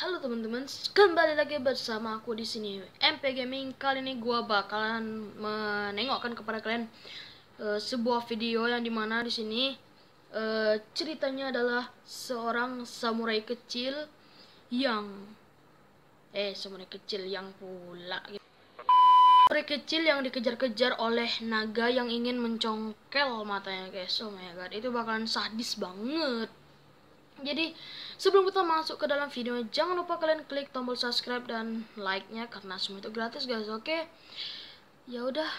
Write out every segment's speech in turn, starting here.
Halo teman-teman, kembali lagi bersama aku di sini MP Gaming. Kali ini gua bakalan menengokkan kepada kalian sebuah video yang dimana di sini ceritanya adalah seorang samurai kecil yang samurai kecil yang dikejar-kejar oleh naga yang ingin mencongkel matanya, guys. Oh my god, itu bakalan sadis banget. Jadi sebelum kita masuk ke dalam video, jangan lupa kalian klik tombol subscribe dan like-nya karena semua itu gratis, guys. Oke, ya udah,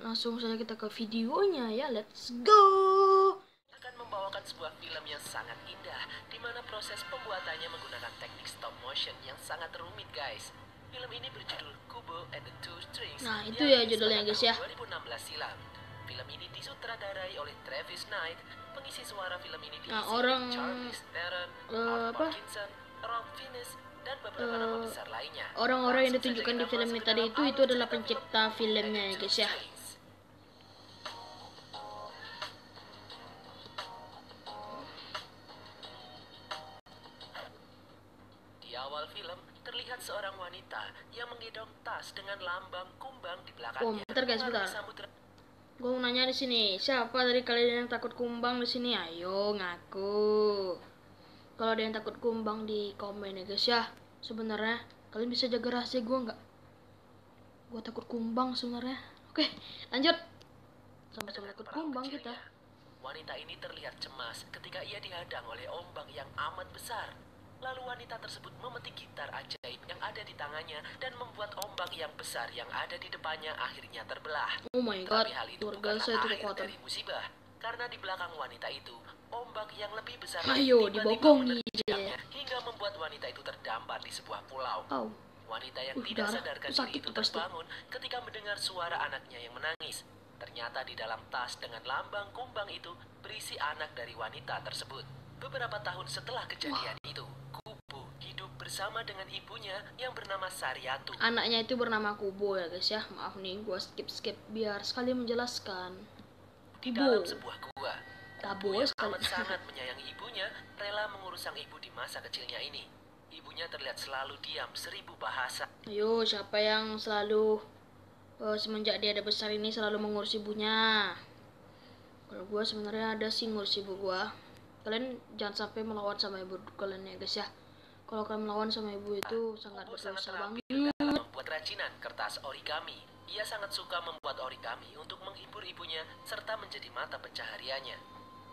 langsung saja kita ke videonya ya. Let's go. Akan membawakan sebuah film yang sangat indah, di mana proses pembuatannya menggunakan teknik stop motion yang sangat rumit, guys. Film ini berjudul Kubo and the Two Strings. Nah, itu ya judulnya, guys ya. 2016 silam. Film ini disutradarai oleh Travis Knight. Pengisi suara film ini diisi orang Charlize Theron, Art Parkinson, Ralph Fiennes, dan beberapa nama besar lainnya. Orang-orang yang ditunjukkan di film ini tadi itu adalah pencipta filmnya, guys ya. Di awal film terlihat seorang wanita yang menggendong tas dengan lambang kumbang di belakangnya. Bentar guys, bentar. Gue mau nanya di sini, siapa dari kalian yang takut kumbang di sini? Ayo ngaku. Kalau ada yang takut kumbang di komen ya guys ya. Sebenarnya kalian bisa jaga rahasia gue nggak? Gue takut kumbang sebenarnya. Oke, lanjut. Sama-sama takut kumbang kita. Wanita ini terlihat cemas ketika ia dihadang oleh ombak yang amat besar. Lalu wanita tersebut memetik gitar ajaib yang ada di tangannya dan membuat ombak yang besar yang ada di depannya akhirnya terbelah. Oh my god, tapi hal itu luar biasa itu kekuatan dari musibah, karena di belakang wanita itu ombak yang lebih besar dibokongi hingga membuat wanita itu terdampar di sebuah pulau. Wanita yang tidak sadarkan diri itu terbangun ketika mendengar suara anaknya yang menangis. Ternyata di dalam tas dengan lambang kumbang itu berisi anak dari wanita tersebut. Beberapa tahun setelah kejadian itu, Kubo hidup bersama dengan ibunya yang bernama Saryatu. Anaknya itu bernama Kubo ya guys ya. Maaf nih, gua skip biar sekali menjelaskan. Di dalam sebuah gua, Kubo yang amat sangat menyayangi ibunya, rela mengurus sang ibu di masa kecilnya ini. Ibunya terlihat selalu diam 1000 bahasa. Ayo, siapa yang selalu semenjak dia ada besar ini selalu mengurus ibunya? Kalau gua sebenarnya ada sih ngurus ibu gua. Kalian jangan sampai melawan sama ibu kalian ya guys ya. Kalau kalian melawan sama ibu itu sangat berdosa banget. Dalam membuat racinan kertas origami. Ia sangat suka membuat origami untuk menghibur ibunya serta menjadi mata pencahariannya.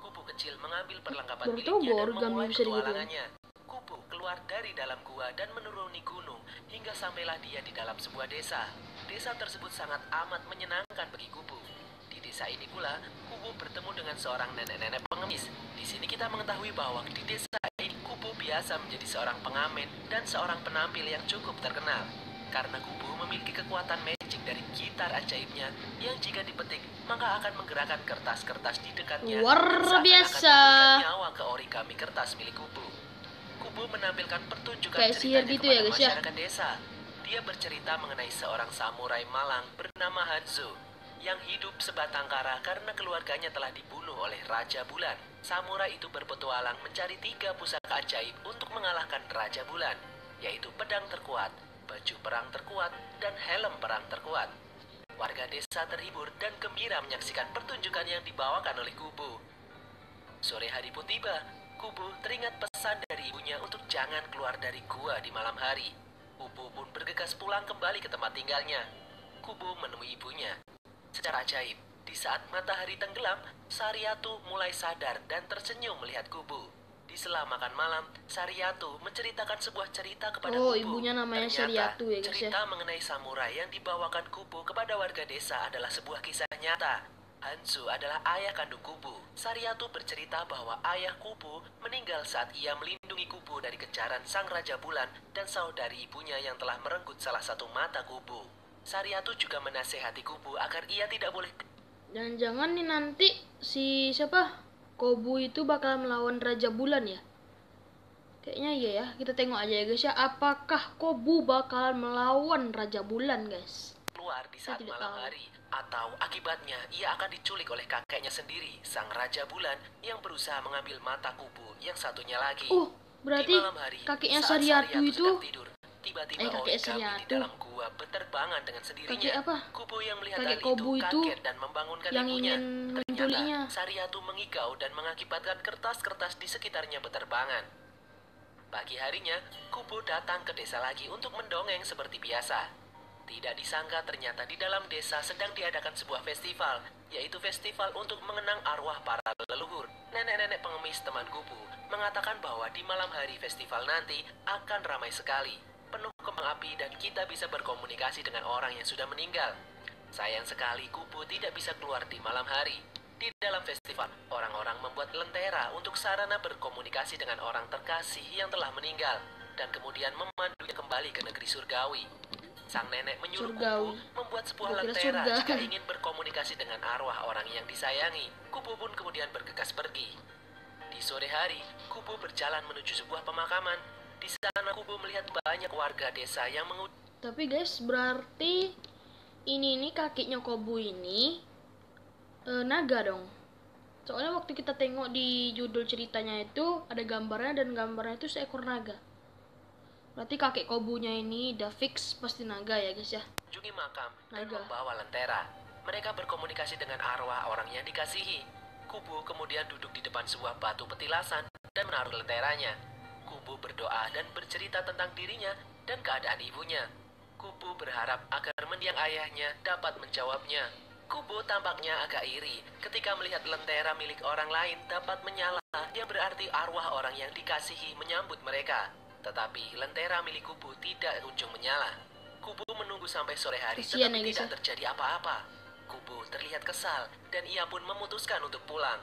Kubu kecil mengambil perlengkapan miliknya dan memulai petualangannya. Kubu keluar dari dalam gua dan menuruni gunung hingga sampailah dia di dalam sebuah desa. Desa tersebut sangat amat menyenangkan bagi Kubu. Di desa ini pula, Kubu bertemu dengan seorang nenek-nenek pengemis. Di sini kita mengetahui bahwa di desa ini Kubu biasa menjadi seorang pengamen dan seorang penampil yang cukup terkenal. Karena Kubu memiliki kekuatan magic dari gitar ajaibnya yang jika dipetik maka akan menggerakkan kertas-kertas di dekatnya luar biasa. Memberikan nyawa ke origami kertas milik Kubu. Kubu menampilkan pertunjukan ceritanya gitu kepada ya, guys, masyarakat desa. Dia bercerita mengenai seorang samurai malang bernama Hanzo yang hidup sebatang kara karena keluarganya telah dibunuh oleh Raja Bulan. Samurai itu berpetualang mencari 3 pusaka ajaib untuk mengalahkan Raja Bulan, yaitu pedang terkuat, baju perang terkuat, dan helm perang terkuat. Warga desa terhibur dan gembira menyaksikan pertunjukan yang dibawakan oleh Kubu. Sore hari pun tiba. Kubu teringat pesan dari ibunya untuk jangan keluar dari gua di malam hari. Kubu pun bergegas pulang kembali ke tempat tinggalnya. Kubu menemui ibunya. Secara ajaib, di saat matahari tenggelam, Saryatu mulai sadar dan tersenyum melihat Kubu. Di sela makan malam, Saryatu menceritakan sebuah cerita kepada Kubu. Ibunya namanya Saryatu ya guys ya. Cerita mengenai samurai yang dibawakan Kubu kepada warga desa adalah sebuah kisah nyata. Hanzo adalah ayah kandung Kubu. Saryatu bercerita bahwa ayah Kubu meninggal saat ia melindungi Kubu dari kejaran sang Raja Bulan dan saudari ibunya yang telah merenggut salah satu mata Kubu. Saryatu juga menasehati Kubu agar ia tidak boleh. Jangan-jangan nih nanti si siapa Kubu itu bakal melawan Raja Bulan ya? Kayaknya iya ya. Kita tengok aja ya guys ya. Apakah Kubu bakal melawan Raja Bulan guys? Keluar di saat malam hari, atau akibatnya ia akan diculik oleh kakeknya sendiri, sang Raja Bulan yang berusaha mengambil mata Kubu yang satunya lagi. Berarti Di malam hari, kakeknya saat Sariatu itu sedang tidur, tiba-tiba kakek origami di Sariatu. dalam gua berterbangan dengan sendirinya. Kakek apa? Kubo yang melihat Kakek hal Kobu itu kaget dan membangunkan yang ibunya. ingin Ternyata menculiknya. Sariatu mengigau dan mengakibatkan kertas-kertas di sekitarnya berterbangan. Pagi harinya, Kubo datang ke desa lagi untuk mendongeng seperti biasa. Tidak disangka ternyata di dalam desa sedang diadakan sebuah festival, yaitu festival untuk mengenang arwah para leluhur. Nenek-nenek pengemis teman Kubo mengatakan bahwa di malam hari festival nanti akan ramai sekali, penuh kembang api dan kita bisa berkomunikasi dengan orang yang sudah meninggal. Sayang sekali Kubo tidak bisa keluar di malam hari. Di dalam festival, orang-orang membuat lentera untuk sarana berkomunikasi dengan orang terkasih yang telah meninggal dan kemudian memandunya kembali ke negeri surgawi. Sang nenek menyuruh Kubo membuat sebuah lentera jika ingin berkomunikasi dengan arwah orang yang disayangi. Kubo pun kemudian bergegas pergi. Di sore hari, Kubo berjalan menuju sebuah pemakaman. Di sana Kubo melihat banyak warga desa yang Tapi guys, berarti ini kakeknya Kobu ini naga dong. Soalnya waktu kita tengok di judul ceritanya itu ada gambarnya dan gambarnya itu seekor naga. Berarti kakek Kobunya ini udah fix pasti naga ya guys ya. mengunjungi makam dan Naga. membawa lentera. Mereka berkomunikasi dengan arwah orang yang dikasihi. Kubo kemudian duduk di depan sebuah batu petilasan dan menaruh lenteranya. Kubo berdoa dan bercerita tentang dirinya dan keadaan ibunya. Kubo berharap agar mendiang ayahnya dapat menjawabnya. Kubo tampaknya agak iri ketika melihat lentera milik orang lain dapat menyala, yang berarti arwah orang yang dikasihi menyambut mereka. Tetapi lentera milik Kubo tidak kunjung menyala. Kubo menunggu sampai sore hari Kasian tetapi ya, guys, tidak terjadi apa-apa. Kubo terlihat kesal dan ia pun memutuskan untuk pulang.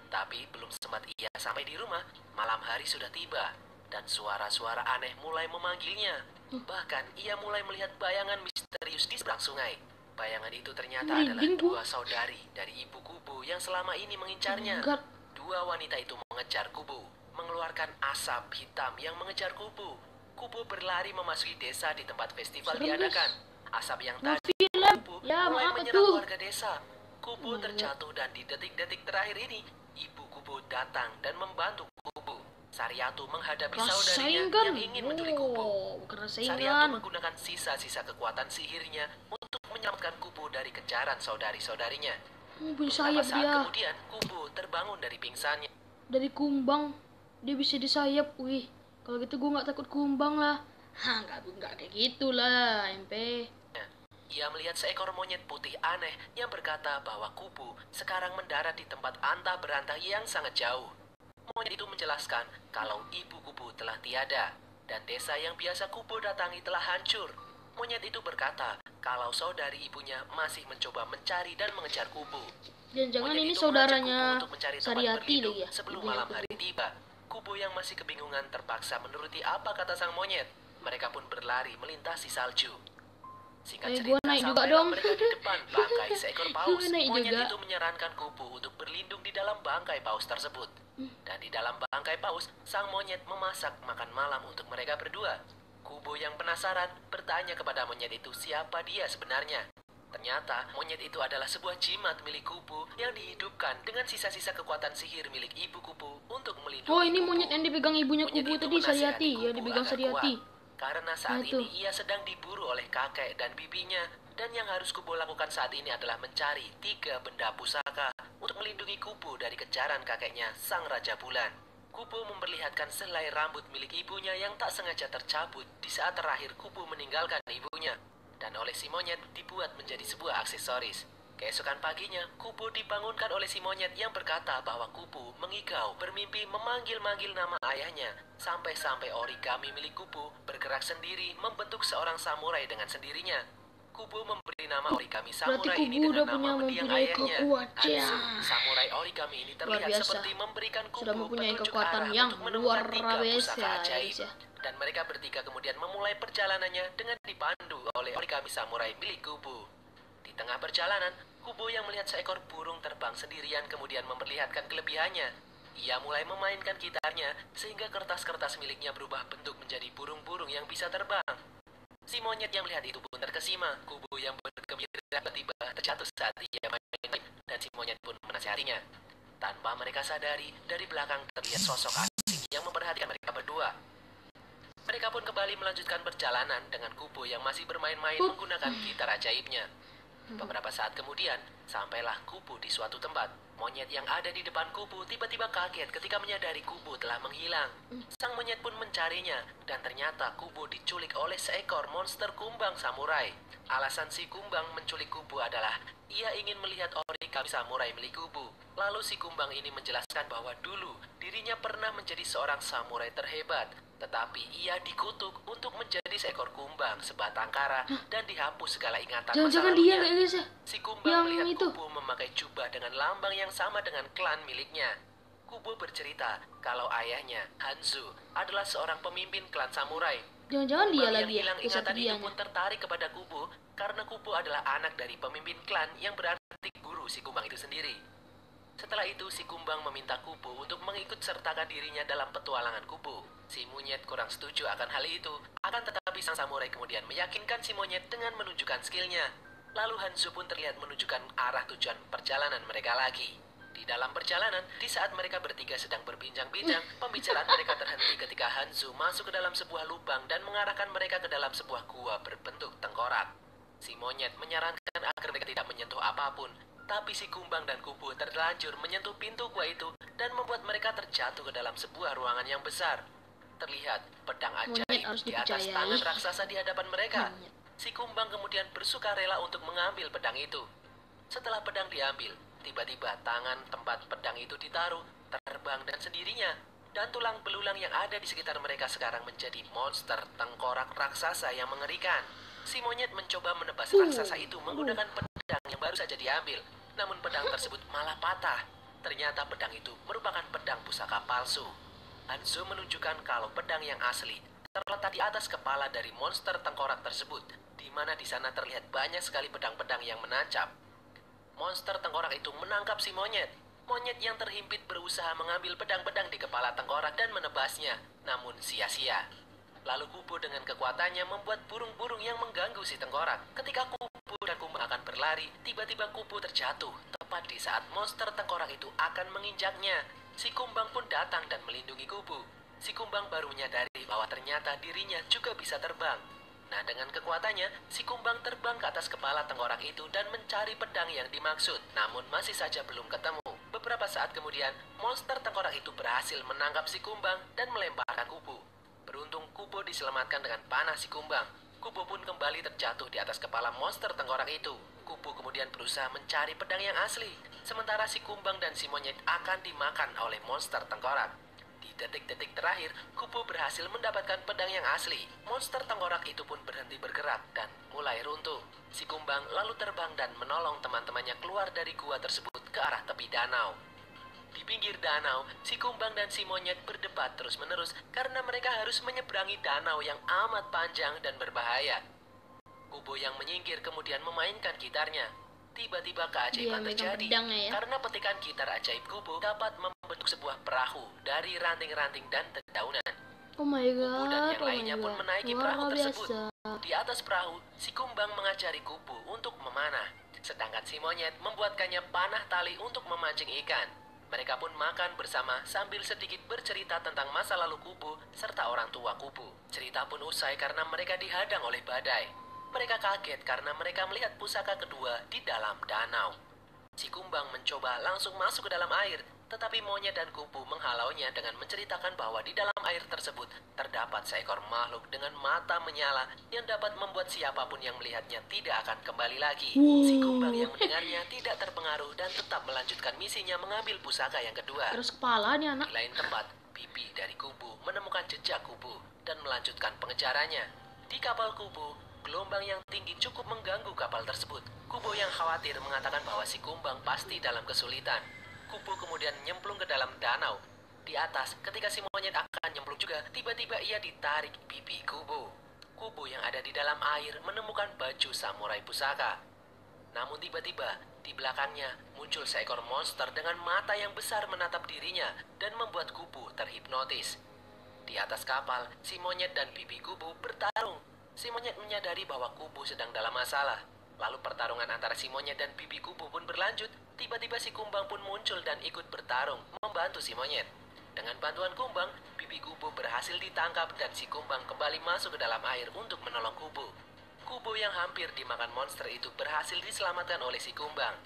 Tapi belum sempat ia sampai di rumah, malam hari sudah tiba dan suara-suara aneh mulai memanggilnya. Bahkan ia mulai melihat bayangan misterius di seberang sungai. Bayangan itu ternyata adalah Merinding, Bu. dua saudari dari ibu Kubo yang selama ini mengincarnya. God. Dua wanita itu mengejar Kubo, mengeluarkan asap hitam yang mengejar Kubo. Kubo berlari memasuki desa di tempat festival Serem, diadakan. Asap yang Wah, tadi film. Kubo Ya, mulai maaf menyerang itu. warga desa. Kubo terjatuh dan di detik-detik terakhir ini, ibu Kubo datang dan membantu Kubo. Sariatu menghadapi saudarinya Rasain kan? yang ingin menculik Kubo. Oh, bukan Sariatu rasain. menggunakan sisa-sisa kekuatan sihirnya untuk menyelamatkan Kubo dari kejaran saudari-saudarinya. Bisa Beberapa sayap saat dia. kemudian, Kubo terbangun dari pingsannya. Dari kumbang dia bisa disayap. Wih, kalau gitu gue nggak takut kumbang lah. Hah, nggak kayak gitulah, MP. Ia melihat seekor monyet putih aneh yang berkata bahwa Kubo sekarang mendarat di tempat antah berantah yang sangat jauh. Monyet itu menjelaskan kalau ibu Kubo telah tiada dan desa yang biasa Kubo datangi telah hancur. Monyet itu berkata kalau saudari ibunya masih mencoba mencari dan mengejar Kubo. Jangan-jangan Monyet ini itu saudaranya mengajak Kubo untuk mencari tempat Sariati berlindung lagi ya. sebelum ibunya malam Kubu. hari tiba. Kubo yang masih kebingungan terpaksa menuruti apa kata sang monyet. Mereka pun berlari melintasi salju. Singkat Gua cerita, naik juga sampailah dong. mereka di depan bangkai seekor paus. Gua naik Monyet juga. itu menyarankan Kubo untuk berlindung di dalam bangkai paus tersebut. Dan di dalam bangkai paus, sang monyet memasak makan malam untuk mereka berdua. Kubo yang penasaran bertanya kepada monyet itu siapa dia sebenarnya. Ternyata monyet itu adalah sebuah jimat milik Kubo yang dihidupkan dengan sisa-sisa kekuatan sihir milik ibu Kubo untuk melindungi Oh, ini Kubo. monyet yang dipegang ibunya Monyet Kubu itu tadi, menasihati Sariati. Ya, Kubo dipegang agar Sariati. kuat. Karena saat Nah, itu. ini ia sedang diburu oleh kakek dan bibinya. Dan yang harus Kubo lakukan saat ini adalah mencari 3 benda pusaka untuk melindungi Kubo dari kejaran kakeknya, Sang Raja Bulan. Kubo memperlihatkan selai rambut milik ibunya yang tak sengaja tercabut di saat terakhir Kubo meninggalkan ibunya. Dan oleh si monyet dibuat menjadi sebuah aksesoris. Keesokan paginya, Kubo dibangunkan oleh si monyet yang berkata bahwa Kubo mengigau bermimpi memanggil-manggil nama ayahnya. Sampai-sampai origami milik Kubo bergerak sendiri membentuk seorang samurai dengan sendirinya. Kubo memberi nama origami samurai Berarti ini Kubo dengan udah nama mendiang mempunyai ayahnya. kekuatan. Hanzo, samurai origami ini terlihat biasa. seperti memberikan Sudah Kubo mempunyai petunjuk kekuatan arah yang untuk menemukan luar 3 biasa, pusaka ya, ajaib. guys, ya. Dan mereka bertiga kemudian memulai perjalanannya dengan dipandu oleh origami samurai milik Kubo. Di tengah perjalanan, Kubo yang melihat seekor burung terbang sendirian kemudian memperlihatkan kelebihannya. Ia mulai memainkan gitarnya sehingga kertas-kertas miliknya berubah bentuk menjadi burung-burung yang bisa terbang. Si monyet yang melihat itu pun terkesima. Kubo yang bergembira tiba-tiba terjatuh saat ia main dan si monyet pun menasihatinya. Tanpa mereka sadari, dari belakang terlihat sosok asing yang memperhatikan mereka berdua. Mereka pun kembali melanjutkan perjalanan dengan Kubo yang masih bermain-main menggunakan gitar ajaibnya. Beberapa saat kemudian, sampailah Kubo di suatu tempat. Monyet yang ada di depan Kubo tiba-tiba kaget ketika menyadari Kubo telah menghilang. Sang monyet pun mencarinya, dan ternyata Kubo diculik oleh seekor monster kumbang samurai. Alasan si kumbang menculik Kubo adalah ia ingin melihat origami samurai milik Kubo. Lalu si kumbang ini menjelaskan bahwa dulu dirinya pernah menjadi seorang samurai terhebat, tetapi ia dikutuk untuk menjadi seekor kumbang sebatang kara dan dihapus segala ingatan masa Jangan-jangan dia lalunya. kayak guys ya. Si kumbang Yang melihat itu. Kubo memakai jubah dengan lambang yang sama dengan klan miliknya. Kubo bercerita kalau ayahnya, Hanzo, adalah seorang pemimpin klan samurai. Jangan-jangan dia Kumbang yang lagi ya. hilang Kisah ingatan itu dianya. pun tertarik kepada Kubo karena Kubo adalah anak dari pemimpin klan yang berarti guru si kumbang itu sendiri. Setelah itu, si kumbang meminta Kubo untuk mengikut sertakan dirinya dalam petualangan Kubo. Si monyet kurang setuju akan hal itu, akan tetapi sang samurai kemudian meyakinkan si monyet dengan menunjukkan skillnya. Lalu Hanzo pun terlihat menunjukkan arah tujuan perjalanan mereka lagi. Di dalam perjalanan, di saat mereka bertiga sedang berbincang-bincang, pembicaraan mereka terhenti ketika Hanzo masuk ke dalam sebuah lubang dan mengarahkan mereka ke dalam sebuah gua berbentuk tengkorak. Si monyet menyarankan agar mereka tidak menyentuh apapun, tapi si kumbang dan Kubo terlanjur menyentuh pintu gua itu dan membuat mereka terjatuh ke dalam sebuah ruangan yang besar. Terlihat pedang Monyet ajaib harus di atas dipercayai. tangan raksasa di hadapan mereka. Monyet. Si kumbang kemudian bersukarela untuk mengambil pedang itu. Setelah pedang diambil, tiba-tiba tangan tempat pedang itu ditaruh terbang dan sendirinya. Dan tulang belulang yang ada di sekitar mereka sekarang menjadi monster tengkorak raksasa yang mengerikan. Si monyet mencoba menebas raksasa itu menggunakan pedang yang baru saja diambil. Namun pedang tersebut malah patah. Ternyata pedang itu merupakan pedang pusaka palsu. Hanzo menunjukkan kalau pedang yang asli terletak di atas kepala dari monster tengkorak tersebut, di mana di sana terlihat banyak sekali pedang-pedang yang menancap. Monster tengkorak itu menangkap si monyet. Monyet yang terhimpit berusaha mengambil pedang-pedang di kepala tengkorak dan menebasnya, namun sia-sia. Lalu Kubo dengan kekuatannya membuat burung-burung yang mengganggu si tengkorak. Ketika Kubo dan kumbang akan berlari, tiba-tiba Kubo terjatuh, tepat di saat monster tengkorak itu akan menginjaknya. Si kumbang pun datang dan melindungi Kubo. Si kumbang baru menyadari bahwa ternyata dirinya juga bisa terbang. Nah, dengan kekuatannya, si kumbang terbang ke atas kepala tengkorak itu dan mencari pedang yang dimaksud, namun masih saja belum ketemu. Beberapa saat kemudian, monster tengkorak itu berhasil menangkap si kumbang dan melemparkan Kubo. Beruntung Kubo diselamatkan dengan panah si kumbang. Kubo pun kembali terjatuh di atas kepala monster tengkorak itu. Kubo kemudian berusaha mencari pedang yang asli, sementara si kumbang dan si monyet akan dimakan oleh monster tengkorak. Di detik-detik terakhir, Kubo berhasil mendapatkan pedang yang asli. Monster tengkorak itu pun berhenti bergerak dan mulai runtuh. Si kumbang lalu terbang dan menolong teman-temannya keluar dari gua tersebut ke arah tepi danau. Di pinggir danau, si kumbang dan si monyet berdebat terus-menerus karena mereka harus menyeberangi danau yang amat panjang dan berbahaya. Kubo yang menyingkir kemudian memainkan gitarnya. Tiba-tiba keajaiban Dia megang terjadi pedangnya ya. karena petikan gitar ajaib Kubo dapat membentuk sebuah perahu dari ranting-ranting dan dedaunan. Oh my Kubo dan god. yang lainnya pun menaiki Luar perahu tersebut. biasa. Di atas perahu, si kumbang mengajari Kubo untuk memanah, sedangkan si monyet membuatkannya panah tali untuk memancing ikan. Mereka pun makan bersama sambil sedikit bercerita tentang masa lalu Kubo serta orang tua Kubo. Cerita pun usai karena mereka dihadang oleh badai. Mereka kaget karena mereka melihat pusaka kedua di dalam danau. Si kumbang mencoba langsung masuk ke dalam air, tetapi monyet dan Kubo menghalaunya dengan menceritakan bahwa di dalam air tersebut terdapat seekor makhluk dengan mata menyala yang dapat membuat siapapun yang melihatnya tidak akan kembali lagi. Si kumbang yang mendengarnya tidak terpengaruh dan tetap melanjutkan misinya mengambil pusaka yang kedua. Terus kepala nih anak. Di lain tempat, Bibi dari Kubo menemukan jejak Kubo dan melanjutkan pengejarannya. Di kapal Kubo, gelombang yang tinggi cukup mengganggu kapal tersebut. Kubo yang khawatir mengatakan bahwa si kumbang pasti dalam kesulitan. Kubo kemudian nyemplung ke dalam danau. Di atas, ketika si monyet akan nyemplung juga, tiba-tiba ia ditarik Bibi Kubo. Kubo yang ada di dalam air menemukan baju samurai pusaka. Namun tiba-tiba, di belakangnya muncul seekor monster dengan mata yang besar menatap dirinya dan membuat Kubo terhipnotis. Di atas kapal, si monyet dan Bibi Kubo bertarung. Si monyet menyadari bahwa Kubo sedang dalam masalah. Lalu pertarungan antara si monyet dan Bibi Kubo pun berlanjut. Tiba-tiba si kumbang pun muncul dan ikut bertarung, membantu si monyet. Dengan bantuan Kumbang, bibi Kubu berhasil ditangkap dan si Kumbang kembali masuk ke dalam air untuk menolong Kubu. Kubu yang hampir dimakan monster itu berhasil diselamatkan oleh si Kumbang.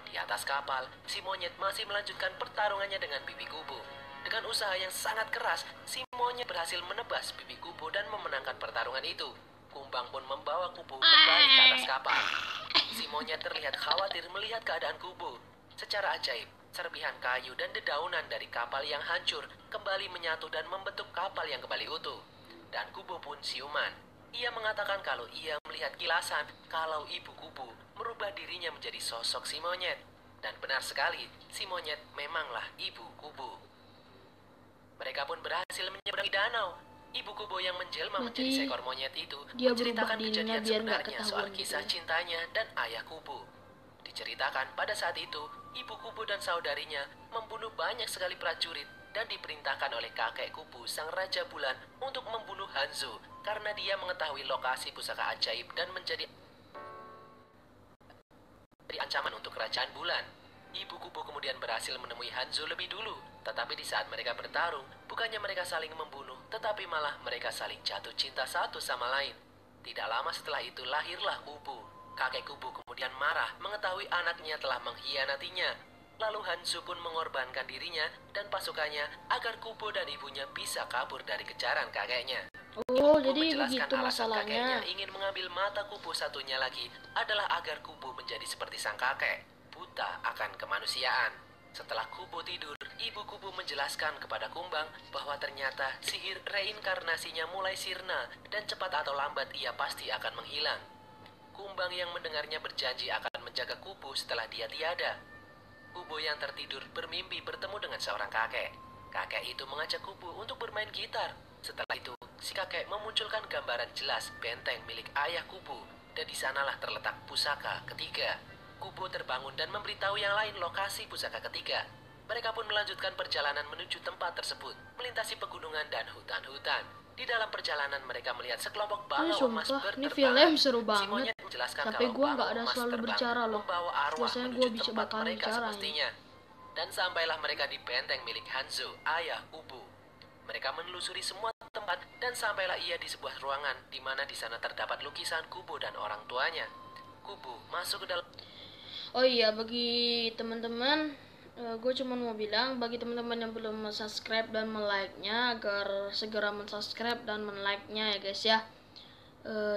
Di atas kapal, si monyet masih melanjutkan pertarungannya dengan bibi Kubu. Dengan usaha yang sangat keras, si monyet berhasil menebas bibi Kubu dan memenangkan pertarungan itu. Kumbang pun membawa Kubu kembali ke atas kapal. Si monyet terlihat khawatir melihat keadaan Kubu. Secara ajaib, serpihan kayu dan dedaunan dari kapal yang hancur kembali menyatu dan membentuk kapal yang kembali utuh. Dan Kubu pun siuman. Ia mengatakan kalau ia melihat kilasan kalau ibu Kubu merubah dirinya menjadi sosok si monyet. Dan benar sekali, si monyet memanglah ibu Kubu. Mereka pun berhasil menyeberangi danau. Ibu Kubu yang menjelma menjadi seekor monyet itu menceritakan kejadian sebenarnya soal kisah cintanya dan ayah Kubu. Diceritakan pada saat itu, ibu Kubu dan saudarinya membunuh banyak sekali prajurit dan diperintahkan oleh kakek Kubu, sang Raja Bulan, untuk membunuh Hanzo karena dia mengetahui lokasi pusaka ajaib dan menjadi ancaman untuk kerajaan bulan. Ibu Kubu kemudian berhasil menemui Hanzo lebih dulu, tetapi di saat mereka bertarung, bukannya mereka saling membunuh, tetapi malah mereka saling jatuh cinta satu sama lain. Tidak lama setelah itu lahirlah Kubu. Kakek Kubu kemudian marah mengetahui anaknya telah mengkhianatinya. Lalu Hanzo pun mengorbankan dirinya dan pasukannya agar Kubu dan ibunya bisa kabur dari kejaran kakeknya. Oh, Kubu jadi menjelaskan begitu alasan kakeknya masalahnya. ingin mengambil mata Kubu satunya lagi adalah agar Kubu menjadi seperti sang kakek, buta akan kemanusiaan. Setelah Kubu tidur, ibu Kubu menjelaskan kepada Kumbang bahwa ternyata sihir reinkarnasinya mulai sirna dan cepat atau lambat ia pasti akan menghilang. Kumbang yang mendengarnya berjanji akan menjaga Kubu setelah dia tiada. Kubu yang tertidur bermimpi bertemu dengan seorang kakek. Kakek itu mengajak Kubu untuk bermain gitar. Setelah itu, si kakek memunculkan gambaran jelas benteng milik ayah Kubu, dan di sanalah terletak pusaka ketiga. Kubu terbangun dan memberitahu yang lain lokasi pusaka ketiga. Mereka pun melanjutkan perjalanan menuju tempat tersebut, melintasi pegunungan dan hutan-hutan. Di dalam perjalanan mereka melihat sekelompok balaung emas Sumpah, ini berterbangan. film seru Si banget. monyet menjelaskan Tapi kalau gua nggak balaung ada emas selalu terbang berbicara loh. membawa arwah Biasanya menuju gua bisa tempat bakalan mereka bicara ini. semestinya. Dan sampailah mereka di benteng milik Hanzo, ayah Kubu. Mereka menelusuri semua tempat dan sampailah ia di sebuah ruangan di mana di sana terdapat lukisan Kubu dan orang tuanya. Kubu masuk ke dalam. Oh iya, bagi teman-teman, gue cuma mau bilang bagi teman-teman yang belum subscribe dan like-nya agar segera subscribe dan like-nya ya guys ya.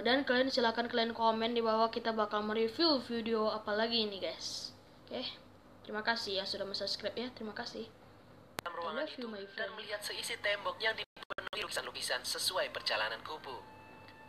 Dan kalian silakan kalian komen di bawah, kita bakal mereview video apa lagi ini guys. Oke, terima kasih ya sudah subscribe ya, terima kasih. Dalam ruangan I love you, itu my dan friend. melihat seisi tembok yang dipenuhi lukisan-lukisan sesuai perjalanan Kubu.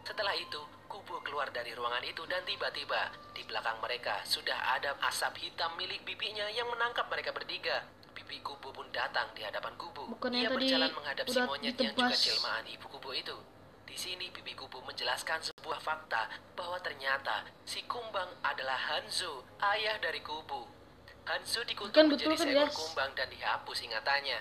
Setelah itu, Kubu keluar dari ruangan itu dan tiba-tiba di belakang mereka sudah ada asap hitam milik bibinya yang menangkap mereka bertiga. Bibi Kubu pun datang di hadapan Kubu. Bukannya Ia tadi berjalan menghadap si udah monyet yang juga ditebas. jelmaan ibu Kubu itu. Di sini Bibi Kubu menjelaskan sebuah fakta bahwa ternyata si Kumbang adalah Hanzo, ayah dari Kubu. Hanzo dikutuk Kan menjadi betul kan, seekor guys? kumbang dan dihapus ingatannya.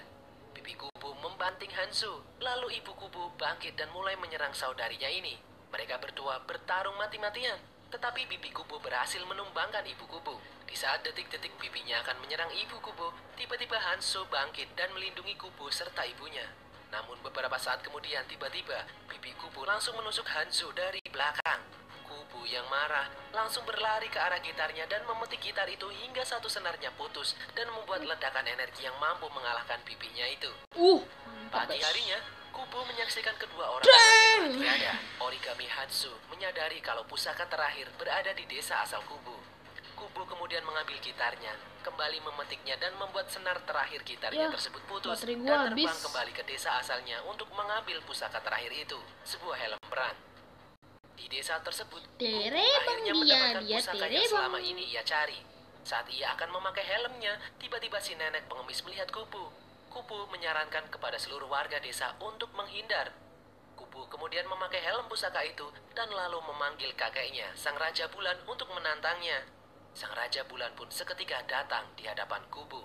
Bibi Kubu membanting Hanzo, lalu ibu Kubu bangkit dan mulai menyerang saudarinya ini. Mereka berdua bertarung mati-matian, tetapi Bibi Kubu berhasil menumbangkan ibu Kubu. Di saat detik-detik bibinya akan menyerang ibu Kubu, tiba-tiba Hanzo bangkit dan melindungi Kubu serta ibunya. Namun beberapa saat kemudian tiba-tiba Bibi Kubu langsung menusuk Hanzo dari belakang. Kubu yang marah langsung berlari ke arah gitarnya dan memetik gitar itu hingga satu senarnya putus dan membuat ledakan energi yang mampu mengalahkan bibinya itu. Mantap Pagi guys. harinya, Kubu menyaksikan kedua orang temannya telah tiada. Origami Hatsu menyadari kalau pusaka terakhir berada di desa asal Kubu. Kubu kemudian mengambil gitarnya, kembali memetiknya dan membuat senar terakhir gitarnya Yah, tersebut putus baterai gua dan terbang habis. kembali ke desa asalnya untuk mengambil pusaka terakhir itu, sebuah helm perang. Di desa tersebut, Kubu Terebang akhirnya dia, mendapatkan dia pusaka yang terebang. selama ini ia cari. Saat ia akan memakai helmnya, tiba-tiba si nenek pengemis melihat Kubu. Kubu menyarankan kepada seluruh warga desa untuk menghindar. Kubu kemudian memakai helm pusaka itu dan lalu memanggil kakeknya, Sang Raja Bulan, untuk menantangnya. Sang Raja Bulan pun seketika datang di hadapan Kubu.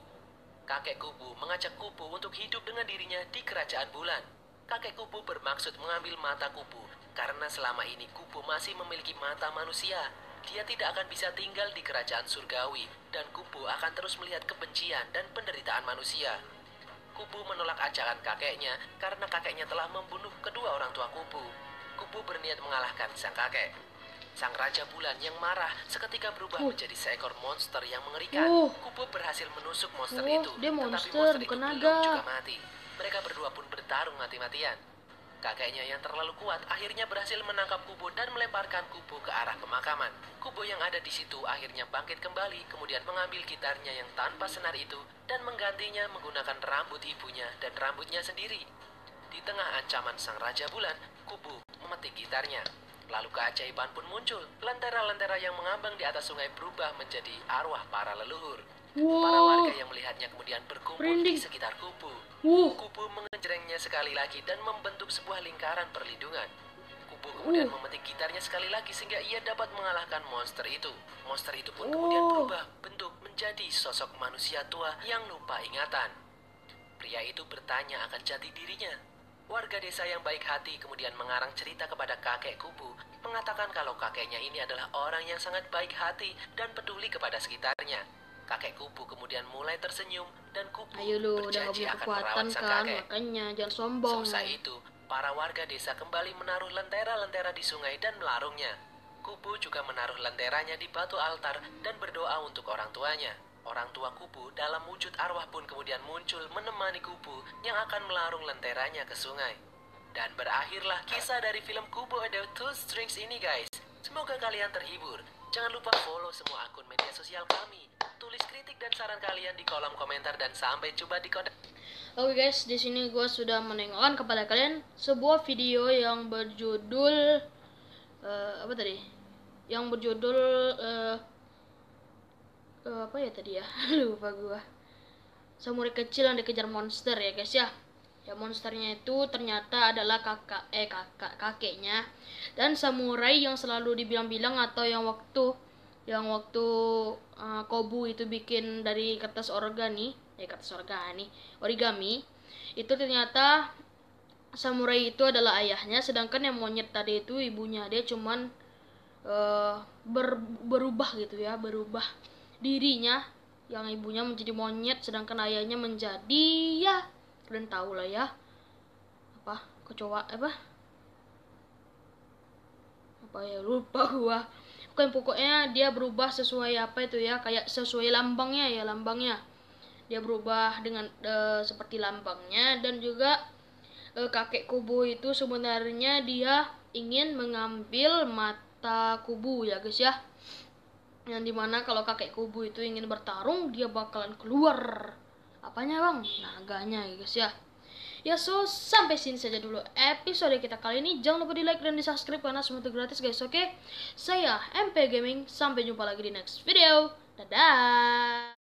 Kakek Kubu mengajak Kubu untuk hidup dengan dirinya di kerajaan bulan. Kakek Kubu bermaksud mengambil mata Kubu karena selama ini Kubu masih memiliki mata manusia. Dia tidak akan bisa tinggal di kerajaan surgawi dan Kubu akan terus melihat kebencian dan penderitaan manusia. Kubu menolak ajakan kakeknya karena kakeknya telah membunuh kedua orang tua Kubu. Kubu berniat mengalahkan sang kakek. Sang Raja Bulan yang marah seketika berubah menjadi seekor monster yang mengerikan. Kubu berhasil menusuk monster itu, dia tetapi monster, monster itu bukan belum naga. juga mati. Mereka berdua pun bertarung mati-matian. Kakeknya yang terlalu kuat akhirnya berhasil menangkap Kubo dan melemparkan Kubo ke arah pemakaman. Kubo yang ada di situ akhirnya bangkit kembali, kemudian mengambil gitarnya yang tanpa senar itu dan menggantinya menggunakan rambut ibunya dan rambutnya sendiri. Di tengah ancaman sang Raja Bulan, Kubo memetik gitarnya. Lalu keajaiban pun muncul. Lentera-lentera yang mengambang di atas sungai berubah menjadi arwah para leluhur. Para warga yang melihatnya kemudian berkumpul di sekitar Kubu. Kubu mengenjrengnya sekali lagi dan membentuk sebuah lingkaran perlindungan. Kubu kemudian memetik gitarnya sekali lagi sehingga ia dapat mengalahkan monster itu. Monster itu pun kemudian berubah bentuk menjadi sosok manusia tua yang lupa ingatan. Pria itu bertanya akan jati dirinya. Warga desa yang baik hati kemudian mengarang cerita kepada kakek Kubu, mengatakan kalau kakeknya ini adalah orang yang sangat baik hati dan peduli kepada sekitarnya. Kakek Kubu kemudian mulai tersenyum dan Kubu berjanji akan merawat sang kakek. Makanya jangan sombong. Selesai itu, para warga desa kembali menaruh lentera-lentera di sungai dan melarungnya. Kubu juga menaruh lenteranya di batu altar dan berdoa untuk orang tuanya. Orang tua Kubu dalam wujud arwah pun kemudian muncul menemani Kubu yang akan melarung lenteranya ke sungai. Dan berakhirlah kisah dari film Kubo and the Two Strings ini guys. Semoga kalian terhibur. Jangan lupa follow semua akun media sosial kami. Tulis kritik dan saran kalian di kolom komentar dan sampai jumpa di konten. Oke guys, di sini gue sudah menengokkan kepada kalian sebuah video yang berjudul apa tadi? Yang berjudul apa ya tadi ya? Lupa gue. Samurai kecil yang dikejar monster ya guys ya. Ya monsternya itu ternyata adalah kakeknya dan samurai yang selalu dibilang-bilang atau yang waktu Kobu itu bikin dari origami itu ternyata samurai itu adalah ayahnya, sedangkan yang monyet tadi itu ibunya. Dia cuman berubah gitu ya, berubah dirinya, yang ibunya menjadi monyet sedangkan ayahnya menjadi ya kalian tahu lah ya, kecoa apa ya, lupa gua. Pokoknya dia berubah sesuai apa itu ya, kayak sesuai lambangnya dia berubah dengan seperti lambangnya. Dan juga kakek Kubu itu sebenarnya dia ingin mengambil mata Kubu ya guys ya, yang dimana kalau kakek Kubu itu ingin bertarung dia bakalan keluar apanya bang, naganya ya guys ya. Ya so, sampai sini saja dulu episode kita kali ini. Jangan lupa di like dan di subscribe karena semua itu gratis guys. Oke, saya MP Gaming, sampai jumpa lagi di next video. Dadah.